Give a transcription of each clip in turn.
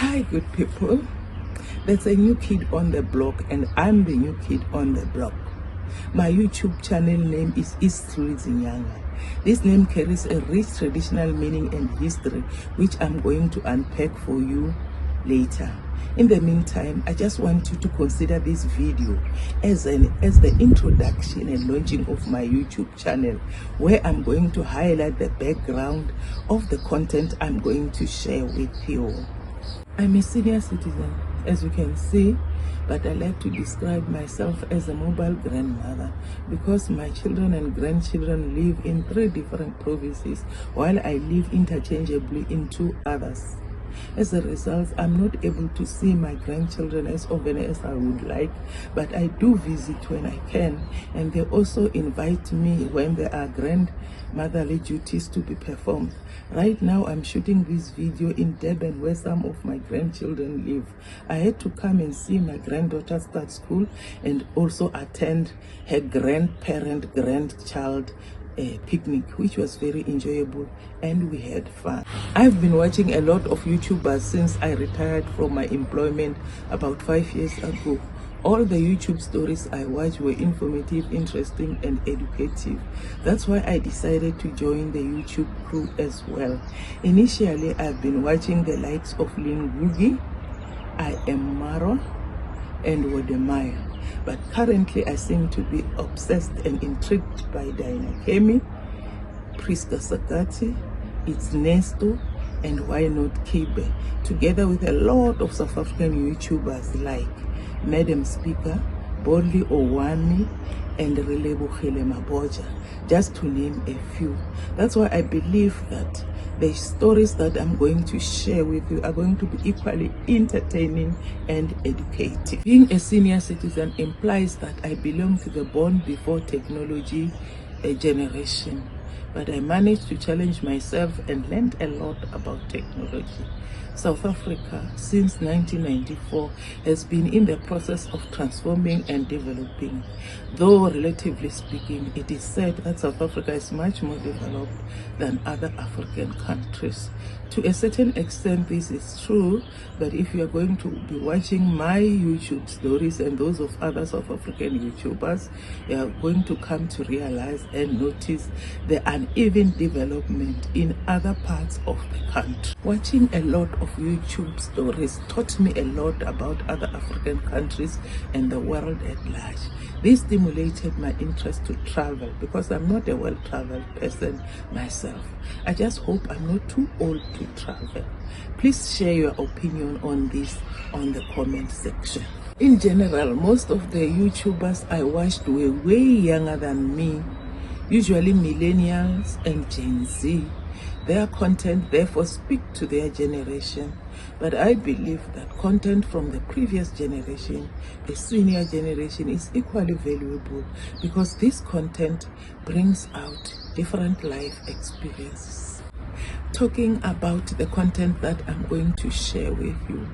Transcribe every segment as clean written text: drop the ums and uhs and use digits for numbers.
Hi, good people. There's a new kid on the block, and I'm the new kid on the block. My YouTube channel name is Hluliziyanga. This name carries a rich traditional meaning and history, which I'm going to unpack for you later. In the meantime, I just want you to consider this video as the introduction and launching of my YouTube channel, where I'm going to highlight the background of the content I'm going to share with you. I'm a senior citizen, as you can see, but I like to describe myself as a mobile grandmother because my children and grandchildren live in 3 different provinces while I live interchangeably in 2 others. As a result, I'm not able to see my grandchildren as often as I would like, but I do visit when I can, and they also invite me when there are grandmotherly duties to be performed. Right now, I'm shooting this video in Durban, where some of my grandchildren live. I had to come and see my granddaughter start school and also attend her grandchild picnic, which was very enjoyable, and we had fun. I've been watching a lot of YouTubers since I retired from my employment about 5 years ago. All the YouTube stories I watched were informative, interesting, and educative. That's why I decided to join the YouTube crew as well. Initially, I've been watching the likes of Ngugi, I Am Maro, and Wodemaya. But currently I seem to be obsessed and intrigued by Diana Kemi, Priska Sakati, It's Nesto, and why not Kibe, together with a lot of South African YouTubers like Madam Speaker, Bodli Owami, and Relebohile Maboja, just to name a few. That's why I believe that the stories that I'm going to share with you are going to be equally entertaining and educative. Being a senior citizen implies that I belong to the born before technology generation, but I managed to challenge myself and learned a lot about technology. South Africa, since 1994, has been in the process of transforming and developing. Though, relatively speaking, it is said that South Africa is much more developed than other African countries. To a certain extent, this is true, but if you are going to be watching my YouTube stories and those of other South African YouTubers, you are going to come to realize and notice the uneven development in other parts of the country. Watching a lot of YouTube stories taught me a lot about other African countries and the world at large. This stimulated my interest to travel because I'm not a well-traveled person myself. I just hope I'm not too old to travel. Please share your opinion on this on the comment section. In general, most of the YouTubers I watched were way younger than me, usually millennials and Gen Z. Their content therefore speak to their generation, but I believe that content from the previous generation, the senior generation, is equally valuable because this content brings out different life experiences. Talking about the content that I'm going to share with you,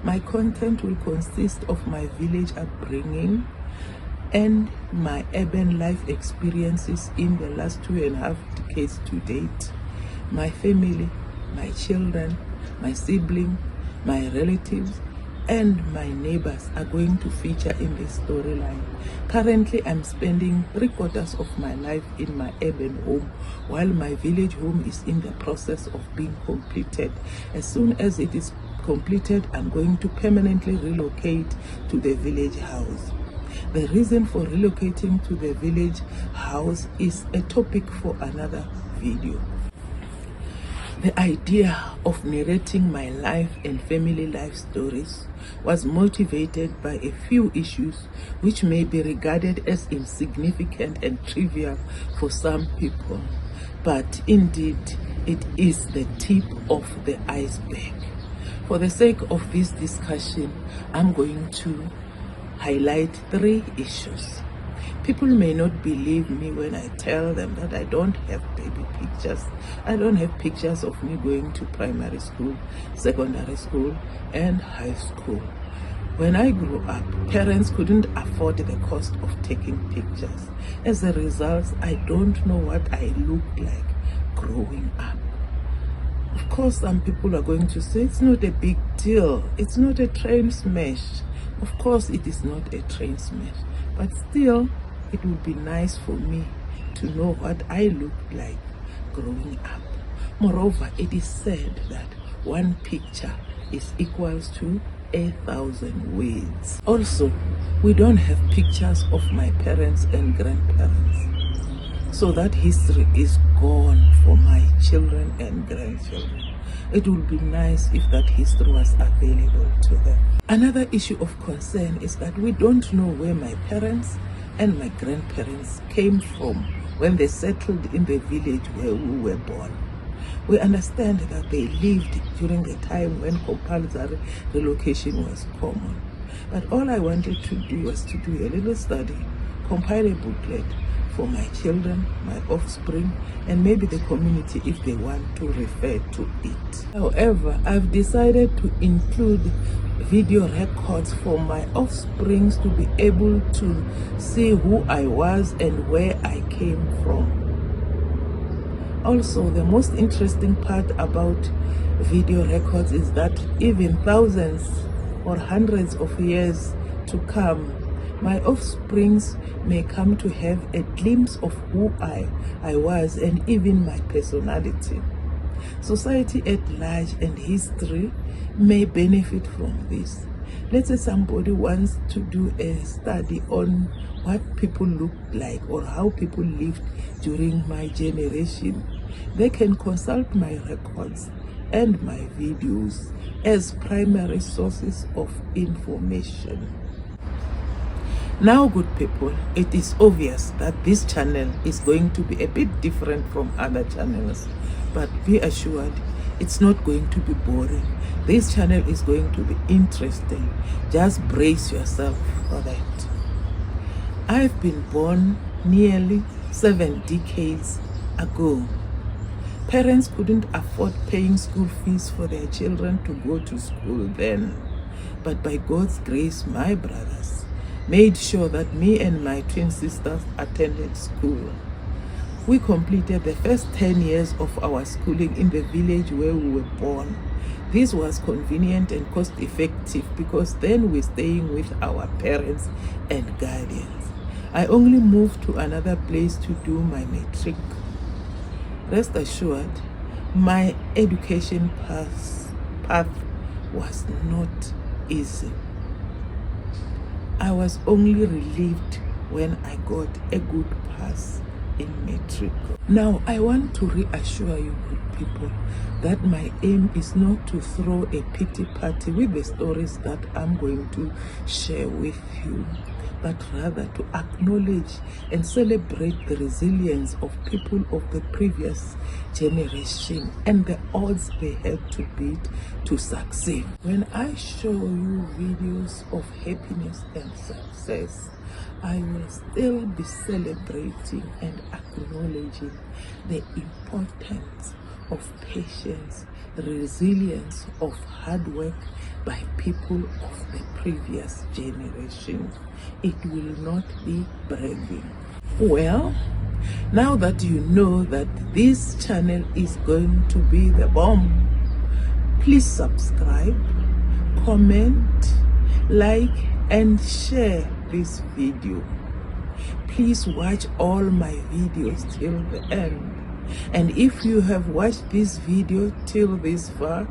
my content will consist of my village upbringing and my urban life experiences in the last 2.5 decades to date. My family, my children, my siblings, my relatives, and my neighbors are going to feature in this storyline. Currently, I'm spending 3/4 of my life in my urban home, while my village home is in the process of being completed. As soon as it is completed, I'm going to permanently relocate to the village house. The reason for relocating to the village house is a topic for another video. The idea of narrating my life and family life stories was motivated by a few issues which may be regarded as insignificant and trivial for some people, but indeed it is the tip of the iceberg. For the sake of this discussion, I'm going to highlight 3 issues. People may not believe me when I tell them that I don't have baby pictures. I don't have pictures of me going to primary school, secondary school, and high school. When I grew up, parents couldn't afford the cost of taking pictures. As a result, I don't know what I looked like growing up. Of course, some people are going to say it's not a big deal. It's not a train smash. Of course, it is not a train smash. But still, it would be nice for me to know what I looked like growing up. Moreover, it is said that one picture is equals to 1,000 words. Also, we don't have pictures of my parents and grandparents. So that history is gone for my children and grandchildren. It would be nice if that history was available to them. Another issue of concern is that we don't know where my parents and my grandparents came from when they settled in the village where we were born. We understand that they lived during a time when compulsory relocation was common. But all I wanted to do was to do a little study, compile a booklet for my children, my offspring, and maybe the community if they want to refer to it. However, I've decided to include video records for my offsprings to be able to see who I was and where I came from. Also, the most interesting part about video records is that even thousands or hundreds of years to come, my offsprings may come to have a glimpse of who I was and even my personality. Society at large and history may benefit from this. Let's say somebody wants to do a study on what people looked like or how people lived during my generation. They can consult my records and my videos as primary sources of information. Now, good people, it is obvious that this channel is going to be a bit different from other channels, but be assured it's not going to be boring. This channel is going to be interesting. Just brace yourself for that. I've been born nearly 7 decades ago. Parents couldn't afford paying school fees for their children to go to school then, but by God's grace, my brothers made sure that me and my twin sisters attended school. We completed the first 10 years of our schooling in the village where we were born. This was convenient and cost-effective because then we're staying with our parents and guardians. I only moved to another place to do my matric. Rest assured, my education path was not easy. I was only relieved when I got a good pass in matric. Now, I want to reassure you, good people, that my aim is not to throw a pity party with the stories that I'm going to share with you, but rather to acknowledge and celebrate the resilience of people of the previous generation and the odds they had to beat to succeed. When I show you videos of happiness and success, I will still be celebrating and acknowledging the importance of patience, resilience, of hard work by people of the previous generation. It will not be bragging. Well, now that you know that this channel is going to be the bomb, please subscribe, comment, like, and share this video. Please watch all my videos till the end. And if you have watched this video till this far,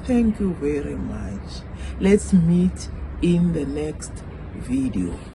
thank you very much. Let's meet in the next video.